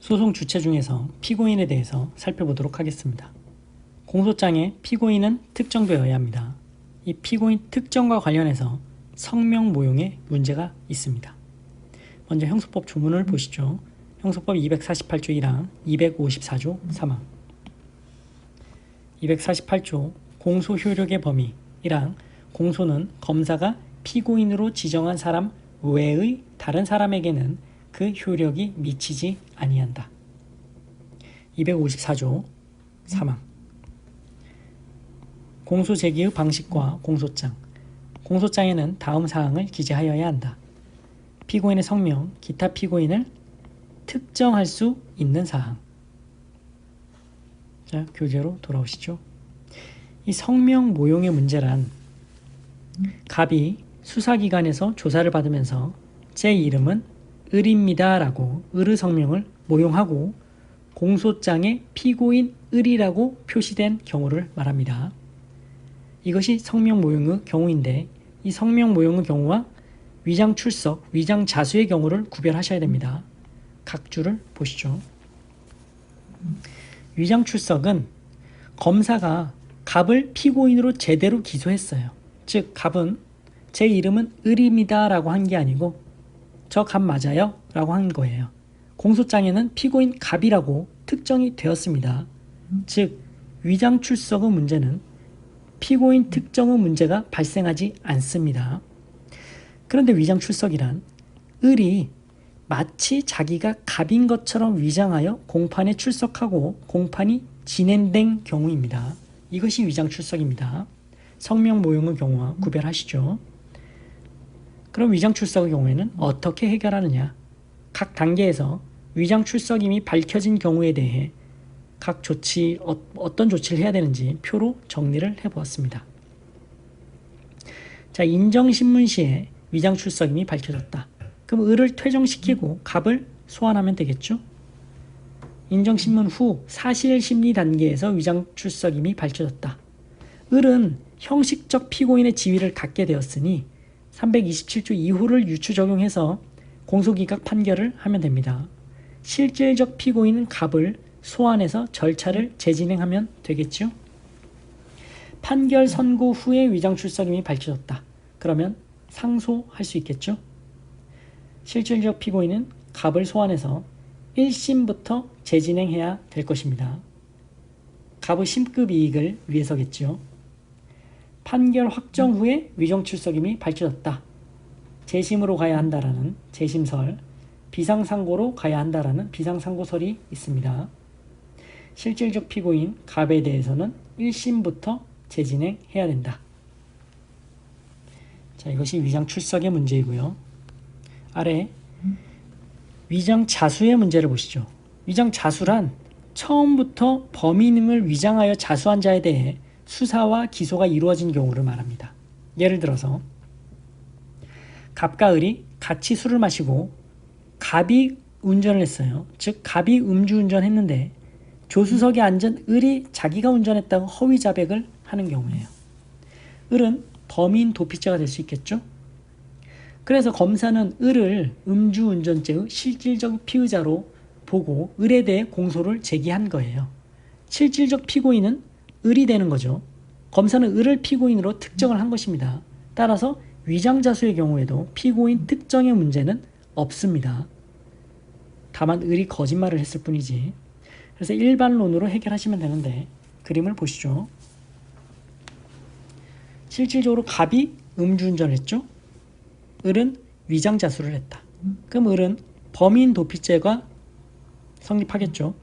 소송 주체 중에서 피고인에 대해서 살펴보도록 하겠습니다. 공소장에 피고인은 특정되어야 합니다. 이 피고인 특정과 관련해서 성명 모용에 문제가 있습니다. 먼저 형소법 조문을 보시죠. 형소법 248조 1항, 254조 3항. 248조 공소 효력의 범위 1항, 공소는 검사가 피고인으로 지정한 사람 외의 다른 사람에게는 그 효력이 미치지 아니한다. 254조 3항. 공소 제기의 방식과 공소장. 공소장에는 다음 사항을 기재하여야 한다. 피고인의 성명, 기타 피고인을 특정할 수 있는 사항. 자, 교재로 돌아오시죠. 이 성명 모용의 문제란 갑이 수사기관에서 조사를 받으면서 제 이름은 을입니다 라고 을의 성명을 모용하고 공소장에 피고인 을이라고 표시된 경우를 말합니다. 이것이 성명 모용의 경우인데 이 성명 모용의 경우와 위장 출석, 위장 자수의 경우를 구별하셔야 됩니다. 각 주를 보시죠. 위장 출석은 검사가 갑을 피고인으로 제대로 기소했어요. 즉 갑은 제 이름은 을입니다 라고 한 게 아니고 저 갑 맞아요 라고 한 거예요. 공소장에는 피고인 갑이라고 특정이 되었습니다. 즉 위장 출석의 문제는 피고인 특정의 문제가 발생하지 않습니다. 그런데 위장 출석이란 을이 마치 자기가 갑인 것처럼 위장하여 공판에 출석하고 공판이 진행된 경우입니다. 이것이 위장 출석입니다. 성명 모용의 경우와 구별하시죠. 그럼 위장 출석의 경우에는 어떻게 해결하느냐? 각 단계에서 위장 출석임이 밝혀진 경우에 대해 각 조치, 어떤 조치를 해야 되는지 표로 정리를 해보았습니다. 자, 인정신문 시에 위장 출석임이 밝혀졌다. 그럼 을을 퇴정시키고 갑을 소환하면 되겠죠? 인정신문 후 사실심리 단계에서 위장 출석임이 밝혀졌다. 을은 형식적 피고인의 지위를 갖게 되었으니 327조 2호를 유추 적용해서 공소기각 판결을 하면 됩니다. 실질적 피고인은 갑을 소환해서 절차를 재진행하면 되겠죠? 판결 선고 후에 위장 출석임이 밝혀졌다. 그러면 상소할 수 있겠죠? 실질적 피고인은 갑을 소환해서 1심부터 재진행해야 될 것입니다. 갑의 심급 이익을 위해서겠죠. 판결 확정 후에 위장 출석임이 밝혀졌다. 재심으로 가야 한다라는 재심설, 비상상고로 가야 한다라는 비상상고설이 있습니다. 실질적 피고인 갑에 대해서는 1심부터 재진행해야 된다. 자, 이것이 위장 출석의 문제이고요. 아래 위장 자수의 문제를 보시죠. 위장 자수란 처음부터 범인을 위장하여 자수한 자에 대해 수사와 기소가 이루어진 경우를 말합니다. 예를 들어서 갑과 을이 같이 술을 마시고 갑이 운전을 했어요. 즉 갑이 음주운전했는데 조수석에 앉은 을이 자기가 운전했다고 허위 자백을 하는 경우예요. 을은 범인 도피죄가 될 수 있겠죠. 그래서 검사는 을을 음주운전죄의 실질적 피의자로 보고 을에 대해 공소를 제기한 거예요. 실질적 피고인은 을이 되는 거죠. 검사는 을을 피고인으로 특정을 한 것입니다. 따라서 위장자수의 경우에도 피고인 특정의 문제는 없습니다. 다만 을이 거짓말을 했을 뿐이지. 그래서 일반론으로 해결하시면 되는데 그림을 보시죠. 실질적으로 갑이 음주운전을 했죠. 을은 위장자수를 했다. 그럼 을은 범인 도피죄가 성립하겠죠.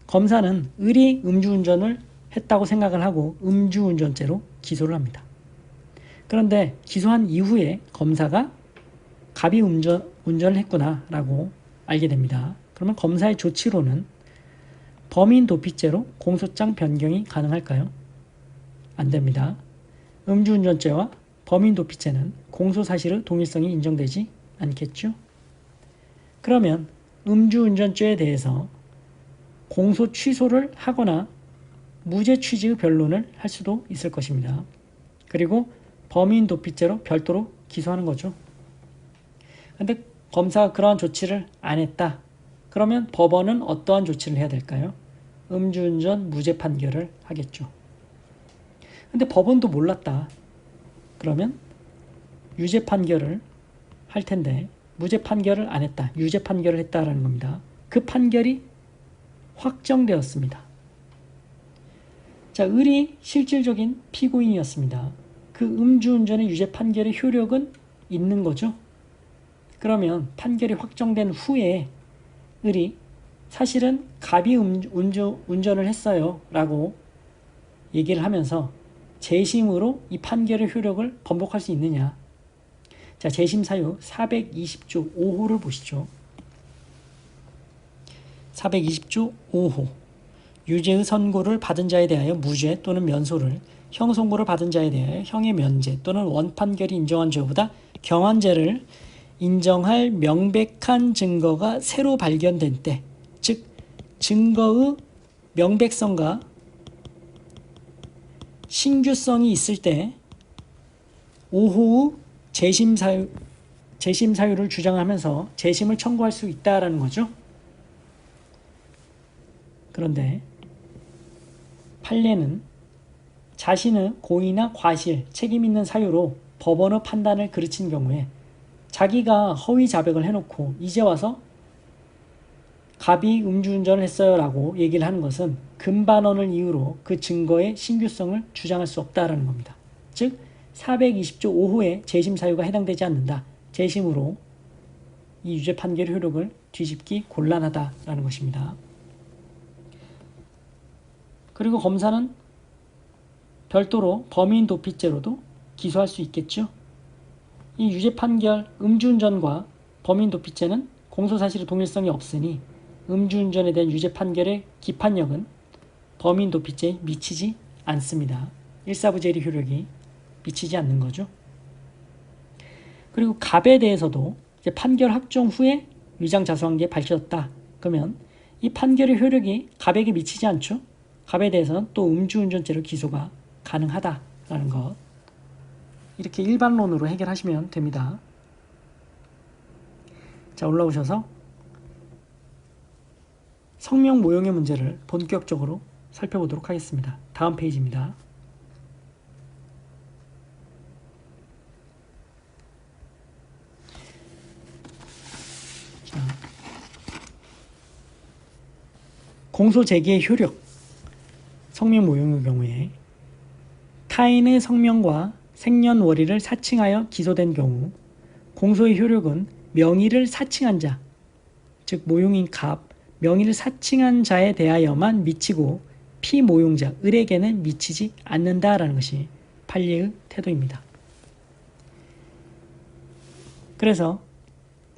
검사는 을이 음주운전을 했다고 생각을 하고 음주운전죄로 기소를 합니다. 그런데 기소한 이후에 검사가 갑이 운전을 했구나라고 알게 됩니다. 그러면 검사의 조치로는 범인 도피죄로 공소장 변경이 가능할까요? 안 됩니다. 음주운전죄와 범인 도피죄는 공소사실의 동일성이 인정되지 않겠죠? 그러면 음주운전죄에 대해서 공소 취소를 하거나 무죄 취지의 변론을 할 수도 있을 것입니다. 그리고 범인 도피죄로 별도로 기소하는 거죠. 그런데 검사가 그러한 조치를 안 했다. 그러면 법원은 어떠한 조치를 해야 될까요? 음주운전 무죄 판결을 하겠죠. 근데 법원도 몰랐다. 그러면 유죄 판결을 할 텐데 무죄 판결을 안 했다. 유죄 판결을 했다라는 겁니다. 그 판결이 확정되었습니다. 자, 을이 실질적인 피고인이었습니다. 그 음주운전의 유죄 판결의 효력은 있는 거죠. 그러면 판결이 확정된 후에 을이 사실은 갑이 운전을 했어요 라고 얘기를 하면서 재심으로 이 판결의 효력을 번복할 수 있느냐. 자, 재심 사유 420조 5호를 보시죠. 420조 5호. 유죄의 선고를 받은 자에 대하여 무죄 또는 면소를, 형 선고를 받은 자에 대하여 형의 면제 또는 원판결이 인정한 죄보다 경한 죄를 인정할 명백한 증거가 새로 발견된 때, 즉 증거의 명백성과 신규성이 있을 때 5호의 재심 사유를 주장하면서 재심을 청구할 수 있다라는 거죠. 그런데 판례는 자신의 고의나 과실, 책임 있는 사유로 법원의 판단을 그르친 경우에 자기가 허위 자백을 해놓고 이제 와서 갑이 음주운전을 했어요 라고 얘기를 하는 것은 금반원을 이유로 그 증거의 신규성을 주장할 수 없다라는 겁니다. 즉 420조 5호의 재심 사유가 해당되지 않는다. 재심으로 이 유죄 판결 효력을 뒤집기 곤란하다라는 것입니다. 그리고 검사는 별도로 범인 도피죄로도 기소할 수 있겠죠. 이 유죄 판결 음주운전과 범인 도피죄는 공소사실의 동일성이 없으니 음주운전에 대한 유죄 판결의 기판력은 범인 도피죄에 미치지 않습니다. 일사부재리 효력이 미치지 않는 거죠. 그리고 갑에 대해서도 이제 판결 확정 후에 위장자수한 밝혀졌다. 그러면 이 판결의 효력이 갑에게 미치지 않죠. 갑에 대해서는 또 음주운전죄로 기소가 가능하다라는 것. 이렇게 일반론으로 해결하시면 됩니다. 자, 올라오셔서 성명 모용의 문제를 본격적으로 살펴보도록 하겠습니다. 다음 페이지입니다. 자, 공소 제기의 효력. 성명 모용의 경우에 타인의 성명과 생년월일을 사칭하여 기소된 경우 공소의 효력은 명의를 사칭한 자, 즉 모용인 갑, 명의를 사칭한 자에 대하여만 미치고 피모용자, 을에게는 미치지 않는다라는 것이 판례의 태도입니다. 그래서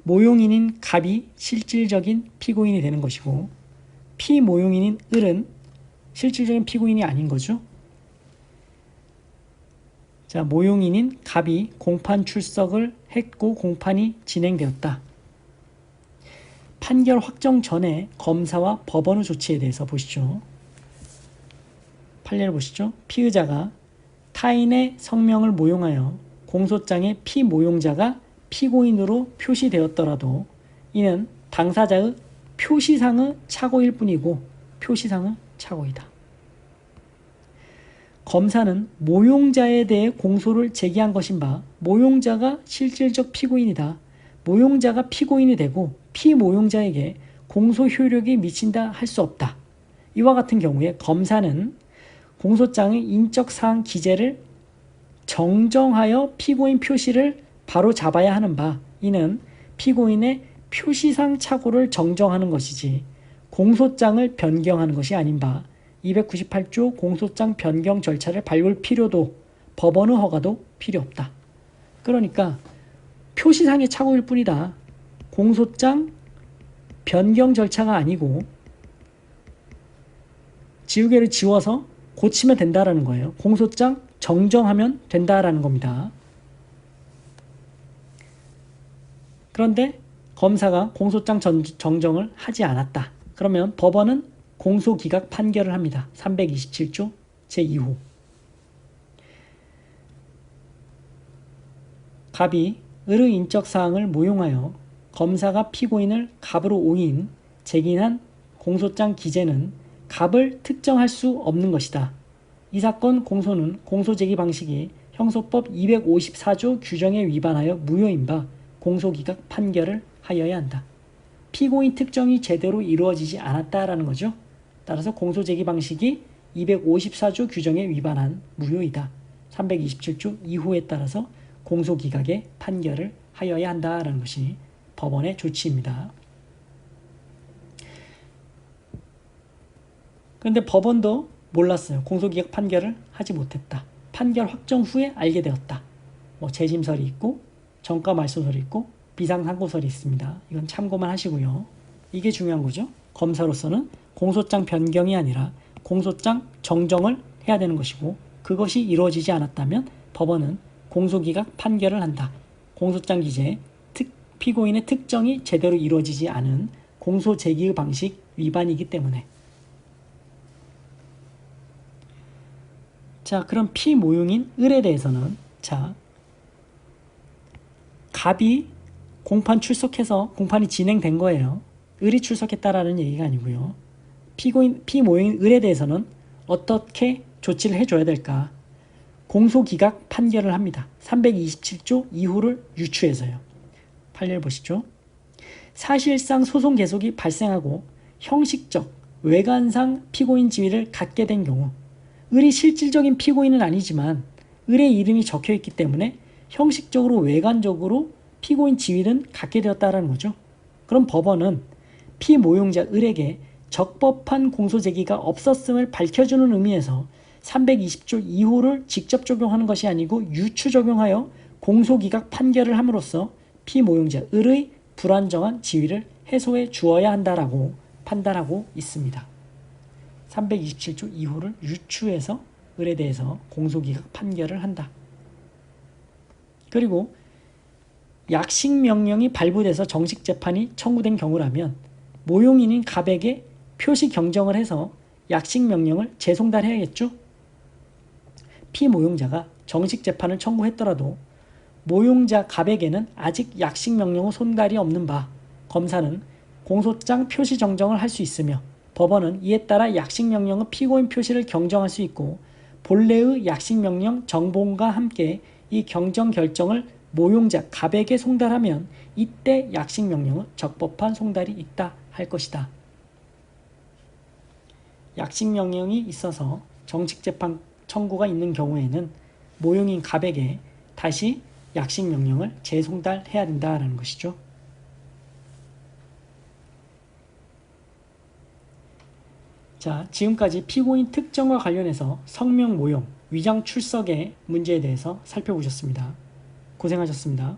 모용인인 갑이 실질적인 피고인이 되는 것이고 피모용인인 을은 실질적인 피고인이 아닌 거죠. 자, 모용인인 갑이 공판 출석을 했고 공판이 진행되었다. 판결 확정 전에 검사와 법원의 조치에 대해서 보시죠. 판례를 보시죠. 피의자가 타인의 성명을 모용하여 공소장에 피모용자가 피고인으로 표시되었더라도 이는 당사자의 표시상의 착오일 뿐이고 표시상의 착오이다. 검사는 모용자에 대해 공소를 제기한 것인 바 모용자가 실질적 피고인이다. 모용자가 피고인이 되고 피모용자에게 공소 효력이 미친다 할 수 없다. 이와 같은 경우에 검사는 공소장의 인적사항 기재를 정정하여 피고인 표시를 바로 잡아야 하는 바 이는 피고인의 표시상 착오를 정정하는 것이지 공소장을 변경하는 것이 아닌 바 298조 공소장 변경 절차를 밟을 필요도 법원의 허가도 필요 없다. 그러니까 표시상의 착오일 뿐이다. 공소장 변경 절차가 아니고 지우개를 지워서 고치면 된다라는 거예요. 공소장 정정하면 된다라는 겁니다. 그런데 검사가 공소장 정정을 하지 않았다. 그러면 법원은 공소기각 판결을 합니다. 327조 제2호. 갑이 을의 인적사항을 모용하여 검사가 피고인을 갑으로 오인 제기한 공소장 기재는 갑을 특정할 수 없는 것이다. 이 사건 공소는 공소제기 방식이 형소법 254조 규정에 위반하여 무효인 바 공소기각 판결을 하여야 한다. 피고인 특정이 제대로 이루어지지 않았다라는 거죠. 따라서 공소제기 방식이 254조 규정에 위반한 무효이다. 327조 이후에 따라서 공소기각의 판결을 하여야 한다라는 것이 법원의 조치입니다. 그런데 법원도 몰랐어요. 공소기각 판결을 하지 못했다. 판결 확정 후에 알게 되었다. 재심설이 있고 정가 말소설이 있고 비상상고설이 있습니다. 이건 참고만 하시고요. 이게 중요한 거죠. 검사로서는 공소장 변경이 아니라 공소장 정정을 해야 되는 것이고 그것이 이루어지지 않았다면 법원은 공소기각 판결을 한다. 공소장 기재 피고인의 특정이 제대로 이루어지지 않은 공소제기의 방식 위반이기 때문에. 자, 그럼 피모용인 을에 대해서는 갑이 공판 출석해서 공판이 진행된 거예요. 을이 출석했다라는 얘기가 아니고요. 피모용인 을에 대해서는 어떻게 조치를 해줘야 될까? 공소기각 판결을 합니다. 327조 이후를 유추해서요. 판례를 보시죠. 사실상 소송 계속이 발생하고 형식적, 외관상 피고인 지위를 갖게 된 경우 을이 실질적인 피고인은 아니지만 을의 이름이 적혀있기 때문에 형식적으로 외관적으로 피고인 지위는 갖게 되었다는 거죠. 그럼 법원은 피모용자 을에게 적법한 공소제기가 없었음을 밝혀주는 의미에서 320조 2호를 직접 적용하는 것이 아니고 유추 적용하여 공소기각 판결을 함으로써 피모용자 을의 불안정한 지위를 해소해 주어야 한다라고 판단하고 있습니다. 327조 2호를 유추해서 을에 대해서 공소기각 판결을 한다. 그리고 약식명령이 발부돼서 정식 재판이 청구된 경우라면 모용인인 갑에게 표시 경정을 해서 약식명령을 재송달해야겠죠. 피모용자가 정식 재판을 청구했더라도 모용자 갑에게는 아직 약식명령의 손달이 없는 바 검사는 공소장 표시 정정을 할 수 있으며 법원은 이에 따라 약식명령의 피고인 표시를 경정할 수 있고 본래의 약식명령 정본과 함께 이 경정 결정을 모용자 갑에게 송달하면 이때 약식명령은 적법한 송달이 있다 할 것이다. 약식명령이 있어서 정식재판 청구가 있는 경우에는 모용인 갑에게 다시 약식명령을 재송달해야 된다는 것이죠. 자, 지금까지 피고인 특정과 관련해서 성명 모용, 위장 출석의 문제에 대해서 살펴보셨습니다. 고생하셨습니다.